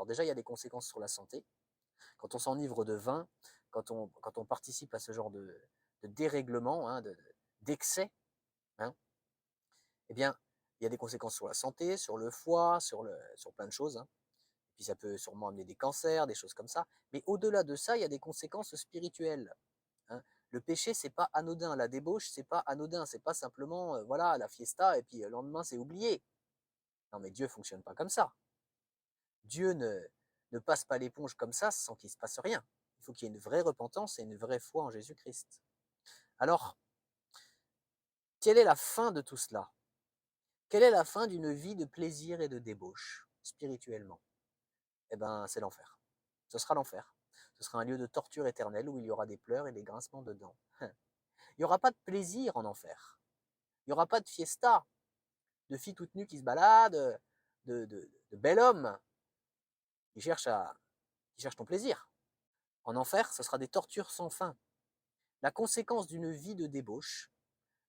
Alors déjà, il y a des conséquences sur la santé. Quand on s'enivre de vin, quand on participe à ce genre de dérèglement, hein, d'excès, hein, eh bien, il y a des conséquences sur la santé, sur le foie, sur plein de choses. Hein. Puis ça peut sûrement amener des cancers, des choses comme ça. Mais au-delà de ça, il y a des conséquences spirituelles. Hein. Le péché, c'est pas anodin. La débauche, c'est pas anodin. C'est pas simplement, voilà, la fiesta et puis le lendemain, c'est oublié. Non, mais Dieu fonctionne pas comme ça. Dieu ne passe pas l'éponge comme ça sans qu'il se passe rien. Il faut qu'il y ait une vraie repentance et une vraie foi en Jésus-Christ. Alors, quelle est la fin de tout cela? Quelle est la fin d'une vie de plaisir et de débauche, spirituellement? Eh bien, c'est l'enfer. Ce sera l'enfer. Ce sera un lieu de torture éternelle où il y aura des pleurs et des grincements de dents. Il n'y aura pas de plaisir en enfer. Il n'y aura pas de fiesta, de filles toutes nues qui se baladent, de bel homme qui cherchent ton plaisir. En enfer, ce sera des tortures sans fin. La conséquence d'une vie de débauche,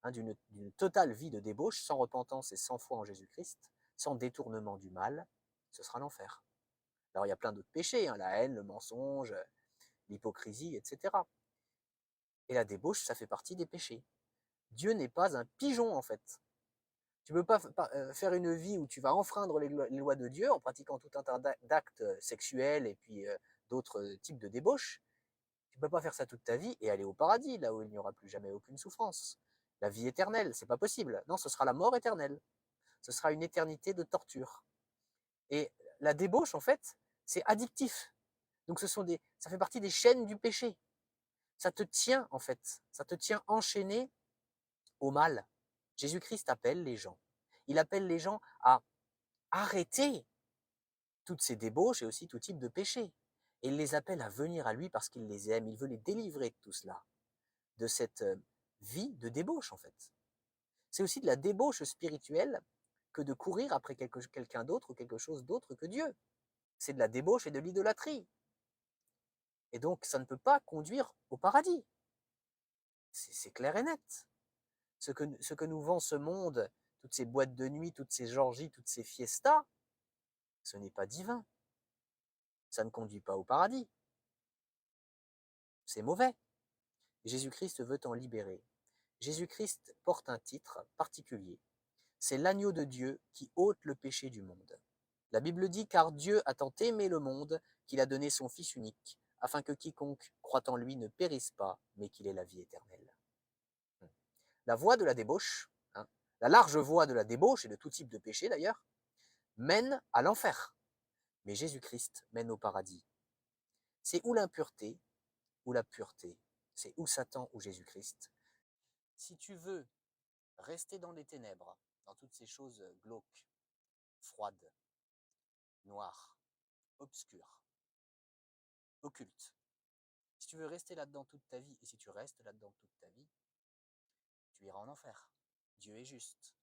hein, d'une totale vie de débauche, sans repentance et sans foi en Jésus-Christ, sans détournement du mal, ce sera l'enfer. Alors il y a plein d'autres péchés, hein, la haine, le mensonge, l'hypocrisie, etc. Et la débauche, ça fait partie des péchés. Dieu n'est pas un pigeon, en fait. Tu ne peux pas faire une vie où tu vas enfreindre les lois de Dieu en pratiquant tout un tas d'actes sexuels et puis d'autres types de débauches. Tu ne peux pas faire ça toute ta vie et aller au paradis, là où il n'y aura plus jamais aucune souffrance. La vie éternelle, c'est pas possible. Non, ce sera la mort éternelle. Ce sera une éternité de torture. Et la débauche, en fait, c'est addictif. Donc ça fait partie des chaînes du péché. Ça te tient, en fait. Ça te tient enchaîné au mal. Jésus-Christ appelle les gens. Il appelle les gens à arrêter toutes ces débauches et aussi tout type de péché. Et il les appelle à venir à lui parce qu'il les aime. Il veut les délivrer de tout cela, de cette vie de débauche, en fait. C'est aussi de la débauche spirituelle que de courir après quelqu'un d'autre ou quelque chose d'autre que Dieu. C'est de la débauche et de l'idolâtrie. Et donc, ça ne peut pas conduire au paradis. C'est clair et net. Ce que nous vend ce monde, toutes ces boîtes de nuit, toutes ces orgies, toutes ces fiestas, ce n'est pas divin. Ça ne conduit pas au paradis. C'est mauvais. Jésus-Christ veut t'en libérer. Jésus-Christ porte un titre particulier. C'est l'agneau de Dieu qui ôte le péché du monde. La Bible dit, car Dieu a tant aimé le monde qu'il a donné son Fils unique, afin que quiconque croit en lui ne périsse pas, mais qu'il ait la vie éternelle. La voie de la débauche, hein, la large voie de la débauche et de tout type de péché d'ailleurs, mène à l'enfer. Mais Jésus-Christ mène au paradis. C'est ou l'impureté, ou la pureté. C'est ou Satan ou Jésus-Christ. Si tu veux rester dans les ténèbres, dans toutes ces choses glauques, froides, noires, obscures, occultes, si tu veux rester là-dedans toute ta vie, et si tu restes là-dedans toute ta vie, tu iras en enfer. Dieu est juste.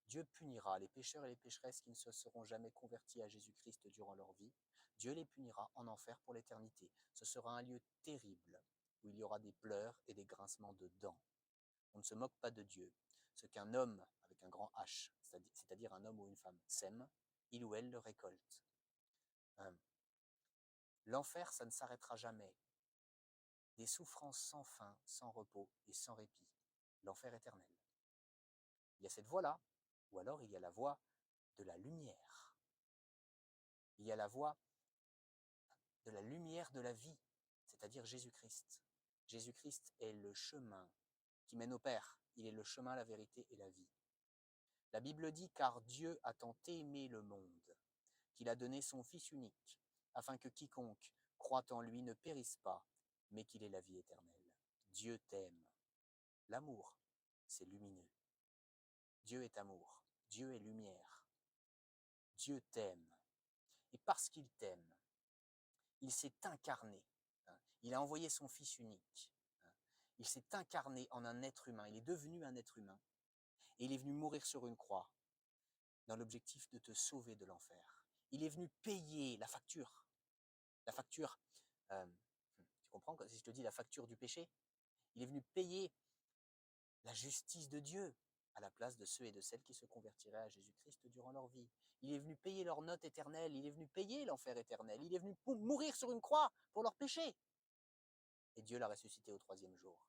Dieu punira les pécheurs et les pécheresses qui ne se seront jamais convertis à Jésus-Christ durant leur vie. Dieu les punira en enfer pour l'éternité. Ce sera un lieu terrible, où il y aura des pleurs et des grincements de dents. On ne se moque pas de Dieu. Ce qu'un homme, avec un grand H, c'est-à-dire un homme ou une femme, sème, il ou elle le récolte. L'enfer, ça ne s'arrêtera jamais. Des souffrances sans fin, sans repos et sans répit. L'enfer éternel. Il y a cette voie-là, ou alors il y a la voie de la lumière. Il y a la voie de la lumière de la vie, c'est-à-dire Jésus-Christ. Jésus-Christ est le chemin qui mène au Père. Il est le chemin, la vérité et la vie. La Bible dit, car Dieu a tant aimé le monde, qu'il a donné son Fils unique, afin que quiconque croit en lui ne périsse pas, mais qu'il ait la vie éternelle. Dieu t'aime. L'amour, c'est lumineux. Dieu est amour. Dieu est lumière. Dieu t'aime. Et parce qu'il t'aime, il s'est incarné. Il a envoyé son Fils unique. Il s'est incarné en un être humain. Il est devenu un être humain. Et il est venu mourir sur une croix dans l'objectif de te sauver de l'enfer. Il est venu payer la facture. La facture, tu comprends si je te dis la facture du péché? Il est venu payer la justice de Dieu. à la place de ceux et de celles qui se convertiraient à Jésus-Christ durant leur vie. Il est venu payer leur note éternelle, il est venu payer l'enfer éternel, il est venu mourir sur une croix pour leurs péchés. Et Dieu l'a ressuscité au troisième jour.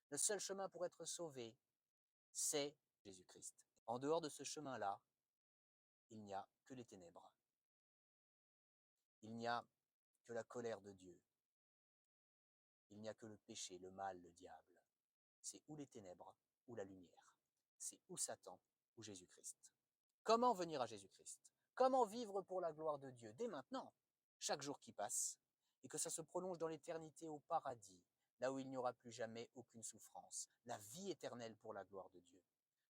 Le seul chemin pour être sauvé, c'est Jésus-Christ. En dehors de ce chemin-là, il n'y a que les ténèbres. Il n'y a que la colère de Dieu. Il n'y a que le péché, le mal, le diable. C'est ou les ténèbres ou la lumière. C'est ou Satan ou Jésus-Christ. Comment venir à Jésus-Christ? Comment vivre pour la gloire de Dieu dès maintenant, chaque jour qui passe, et que ça se prolonge dans l'éternité au paradis, là où il n'y aura plus jamais aucune souffrance, la vie éternelle pour la gloire de Dieu.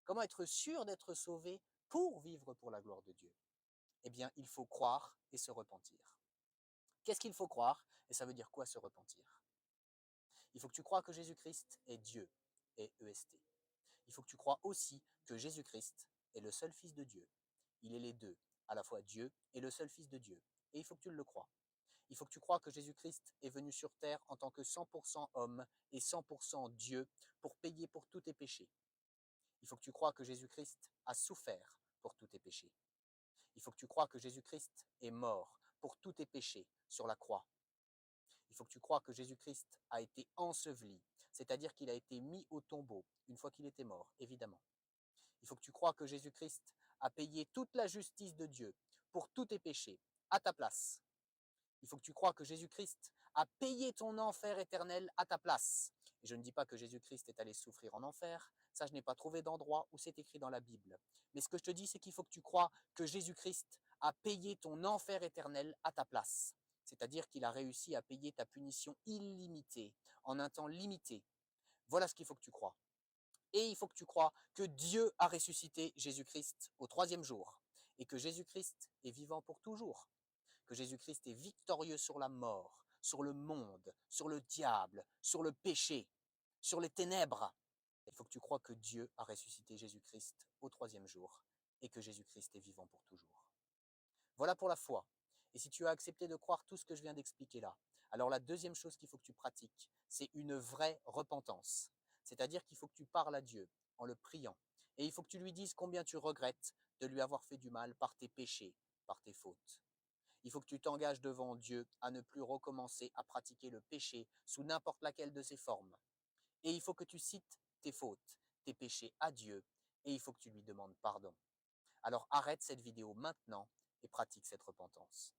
Comment être sûr d'être sauvé pour vivre pour la gloire de Dieu? Eh bien, il faut croire et se repentir. Qu'est-ce qu'il faut croire? Et ça veut dire quoi se repentir? Il faut que tu crois que Jésus-Christ est Dieu, et EST. Il faut que tu crois aussi que Jésus-Christ est le seul Fils de Dieu. Il est les deux, à la fois Dieu et le seul Fils de Dieu. Et il faut que tu le crois. Il faut que tu crois que Jésus-Christ est venu sur terre en tant que 100% homme et 100% Dieu pour payer pour tous tes péchés. Il faut que tu crois que Jésus-Christ a souffert pour tous tes péchés. Il faut que tu crois que Jésus-Christ est mort pour tous tes péchés sur la croix. Il faut que tu crois que Jésus-Christ a été enseveli, c'est-à-dire qu'il a été mis au tombeau une fois qu'il était mort, évidemment. Il faut que tu crois que Jésus-Christ a payé toute la justice de Dieu pour tous tes péchés, à ta place. Il faut que tu crois que Jésus-Christ a payé ton enfer éternel à ta place. Et je ne dis pas que Jésus-Christ est allé souffrir en enfer, ça je n'ai pas trouvé d'endroit où c'est écrit dans la Bible. Mais ce que je te dis, c'est qu'il faut que tu crois que Jésus-Christ a payé ton enfer éternel à ta place. C'est-à-dire qu'il a réussi à payer ta punition illimitée, en un temps limité. Voilà ce qu'il faut que tu crois. Et il faut que tu crois que Dieu a ressuscité Jésus-Christ au troisième jour et que Jésus-Christ est vivant pour toujours, que Jésus-Christ est victorieux sur la mort, sur le monde, sur le diable, sur le péché, sur les ténèbres. Il faut que tu crois que Dieu a ressuscité Jésus-Christ au troisième jour et que Jésus-Christ est vivant pour toujours. Voilà pour la foi. Et si tu as accepté de croire tout ce que je viens d'expliquer là, alors la deuxième chose qu'il faut que tu pratiques, c'est une vraie repentance. C'est-à-dire qu'il faut que tu parles à Dieu en le priant. Et il faut que tu lui dises combien tu regrettes de lui avoir fait du mal par tes péchés, par tes fautes. Il faut que tu t'engages devant Dieu à ne plus recommencer à pratiquer le péché sous n'importe laquelle de ses formes. Et il faut que tu cites tes fautes, tes péchés à Dieu, et il faut que tu lui demandes pardon. Alors arrête cette vidéo maintenant et pratique cette repentance.